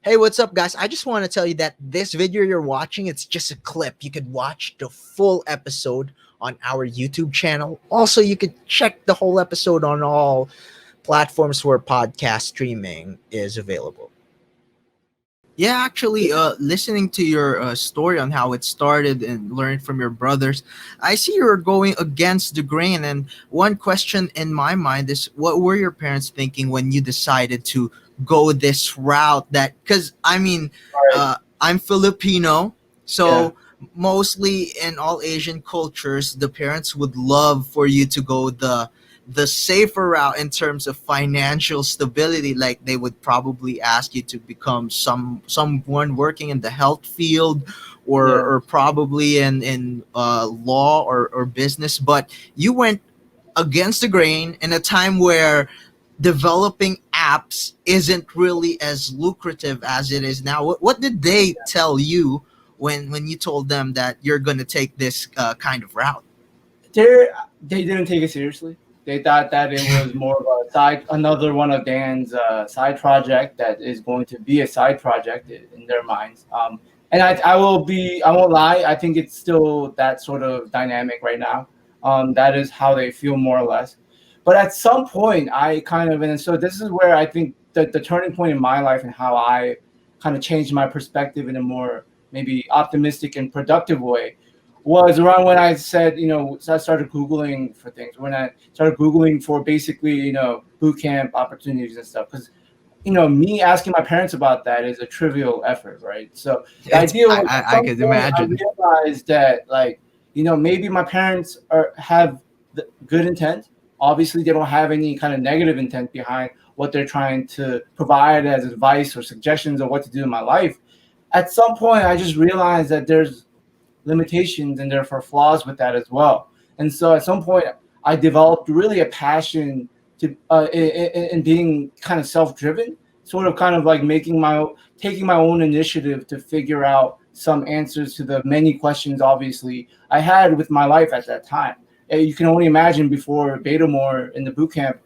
Hey, what's up, guys? I just want to tell you that this video you're watching, it's just a clip. You could watch the full episode on our YouTube channel. Also, you could check the whole episode on all platforms where podcast streaming is available. Yeah, actually, listening to your story on how it started and learning from your brothers, I see you're going against the grain. And one question in my mind is, what were your parents thinking when you decided to go this route? That because Right. I'm Filipino, Yeah. so mostly in all Asian cultures, the parents would love for you to go the safer route in terms of financial stability. Like they would probably ask you to become someone working in the health field, Yeah. or probably in law or business. But you went against the grain in a time where developing apps isn't really as lucrative as it is now. What did they tell you when you told them that you're going to take this kind of route? They they didn't take it seriously. They thought that it was more of a another one of Dan's side project that is going to be a side project in their minds. And I won't lie. I think it's still that sort of dynamic right now. That is how they feel more or less. But at some point, I kind of, and so this is where I think the turning point in my life and how I kind of changed my perspective in a more maybe optimistic and productive way was around when I said, so I started Googling for things. When I started Googling for basically, boot camp opportunities and stuff. Because, me asking my parents about that is a trivial effort, right? So the It's idea was at I some could point I imagine. realized that, like, maybe my parents have the good intent. Obviously, they don't have any kind of negative intent behind what they're trying to provide as advice or suggestions of what to do in my life. At some point, I just realized that there's limitations and therefore flaws with that as well. And so at some point, I developed really a passion to in being kind of self-driven, sort of kind of like taking my own initiative to figure out some answers to the many questions obviously I had with my life at that time. You can only imagine before beta more in the boot camp,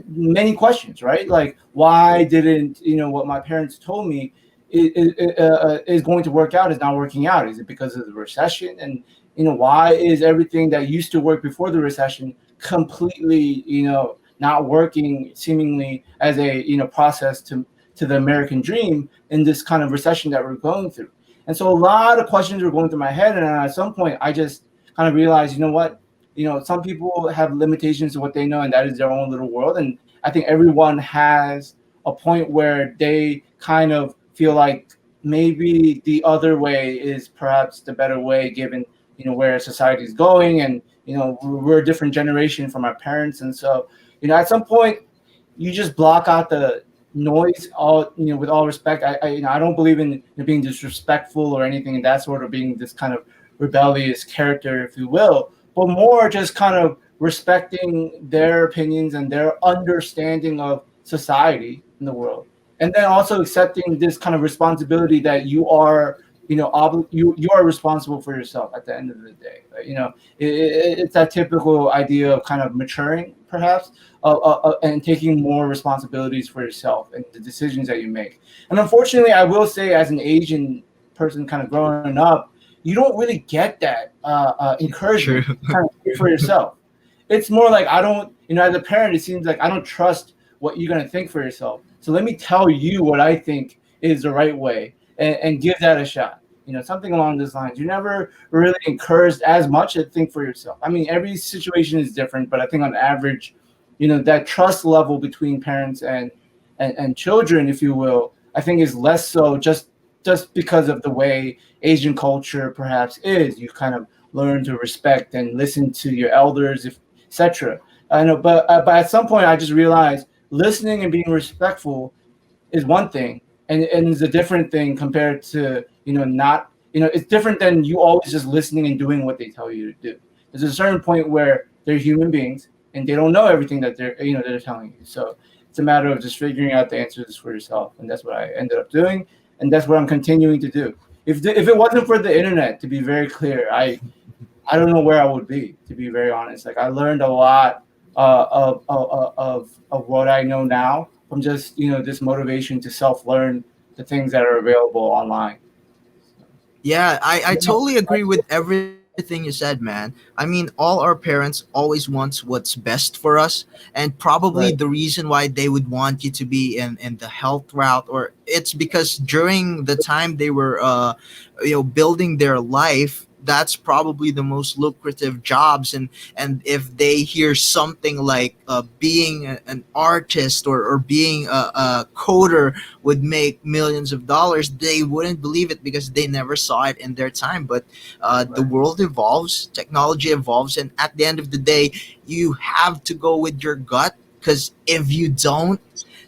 many questions, right? Like why didn't what my parents told me is going to work out is not working out? Is it because of the recession? And why is everything that used to work before the recession completely not working seemingly as a process to the American dream in this kind of recession that we're going through? And so a lot of questions were going through my head, and at some point I just kind of realized, you know what, some people have limitations to what they know, and that is their own little world. And I think everyone has a point where they kind of feel like maybe the other way is perhaps the better way, given where society is going, and we're a different generation from our parents. And so at some point you just block out the noise. All with all respect, I don't believe in being disrespectful or anything in that sort of being this kind of rebellious character, if you will, but more just kind of respecting their opinions and their understanding of society in the world, and then also accepting this kind of responsibility that you are you are responsible for yourself at the end of the day. It's that typical idea of kind of maturing perhaps, and taking more responsibilities for yourself and the decisions that you make. And unfortunately, I will say, as an Asian person kind of growing up, you don't really get that True. encouragement to kind of think for yourself. It's more like, I don't, as a parent, it seems like I don't trust what you're going to think for yourself. So let me tell you what I think is the right way, and give that a shot. Something along those lines. You're never really encouraged as much to think for yourself. I mean, every situation is different, but I think on average, that trust level between parents and children, if you will, I think is less so, just because of the way Asian culture perhaps is. You kind of learn to respect and listen to your elders, if etc. I know, but at some point I just realized listening and being respectful is one thing, and is a different thing compared to not, it's different than you always just listening and doing what they tell you to do. There's a certain point where they're human beings and they don't know everything that they're telling you. So it's a matter of just figuring out the answers for yourself, and that's what I ended up doing, and that's what I'm continuing to do. If it wasn't for the internet, to be very clear, I don't know where I would be, to be very honest. Like, I learned a lot of what I know now from just this motivation to self learn the things that are available online. Yeah, I You know, totally agree with everything you said, man. I mean, all our parents always wants what's best for us, and probably the right, reason why they would want you to be in the health route, or it's because during the time they were building their life, that's probably the most lucrative jobs. And if they hear something like being an artist, or being a coder would make millions of dollars, they wouldn't believe it because they never saw it in their time. But the right. world evolves, technology evolves, and at the end of the day, you have to go with your gut. Because if you don't,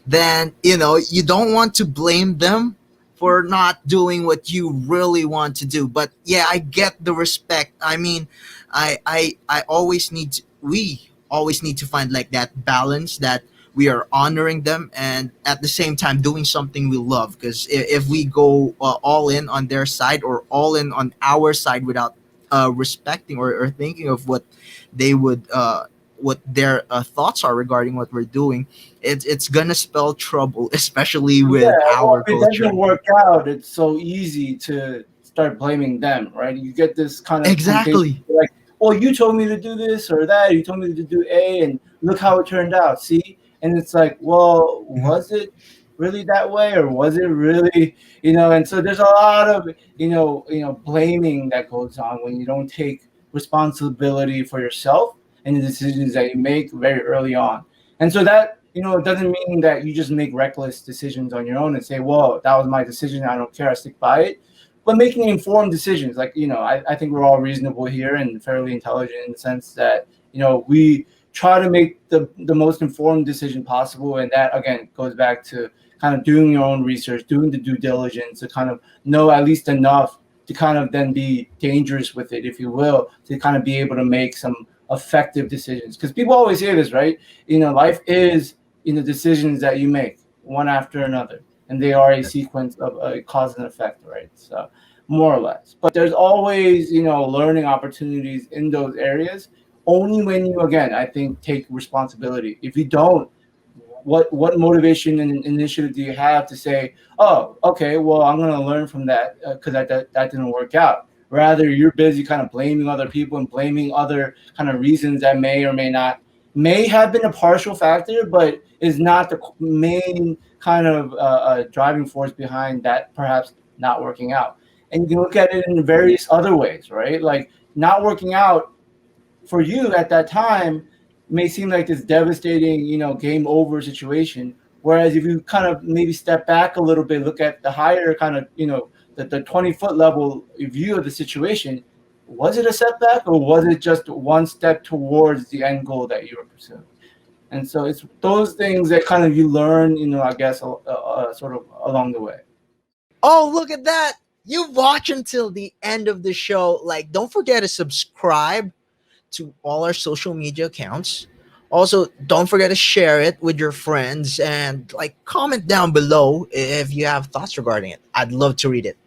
then you don't want to blame them for not doing what you really want to do. But yeah, I get the respect. I mean, I always need to, we always need to find like that balance, that we are honoring them and at the same time doing something we love. Because if we go all in on their side or all in on our side without respecting or thinking of they would what their thoughts are regarding what we're doing, it's gonna spell trouble, especially Yeah, with well, our if it culture. doesn't work out, it's so easy to start blaming them, right? You get this kind of temptation, Exactly. like, well, you told me to do this or that, you told me to do A, and look how it turned out. See, and it's like, well, was it really that way, or was it really, And so there's a lot of, blaming that goes on when you don't take responsibility for yourself and the decisions that you make very early on. And so that, it doesn't mean that you just make reckless decisions on your own and say, well, that was my decision. I don't care. I stick by it. But making informed decisions, like, I think we're all reasonable here and fairly intelligent in the sense that, we try to make the most informed decision possible. And that, again, goes back to kind of doing your own research, doing the due diligence to kind of know at least enough to kind of then be dangerous with it, if you will, to kind of be able to make some effective decisions. Because people always say this, right? Life is decisions that you make one after another, and they are a sequence of a cause and effect, right? So more or less, but there's always learning opportunities in those areas, only when you, again, I think, take responsibility. If you don't, what motivation and initiative do you have to say, oh, okay, well, I'm going to learn from that because that didn't work out? Rather, you're busy kind of blaming other people and blaming other kind of reasons that may have been a partial factor, but is not the main kind of driving force behind that perhaps not working out. And you can look at it in various other ways, right? Like, not working out for you at that time may seem like this devastating, game over situation. Whereas if you kind of maybe step back a little bit, look at the higher kind of, the 20-foot level view of the situation, was it a setback or was it just one step towards the end goal that you were pursuing? And so it's those things that kind of you learn, I guess, sort of along the way. Oh, look at that. You watch until the end of the show. Like, don't forget to subscribe to all our social media accounts. Also, don't forget to share it with your friends and like comment down below if you have thoughts regarding it. I'd love to read it.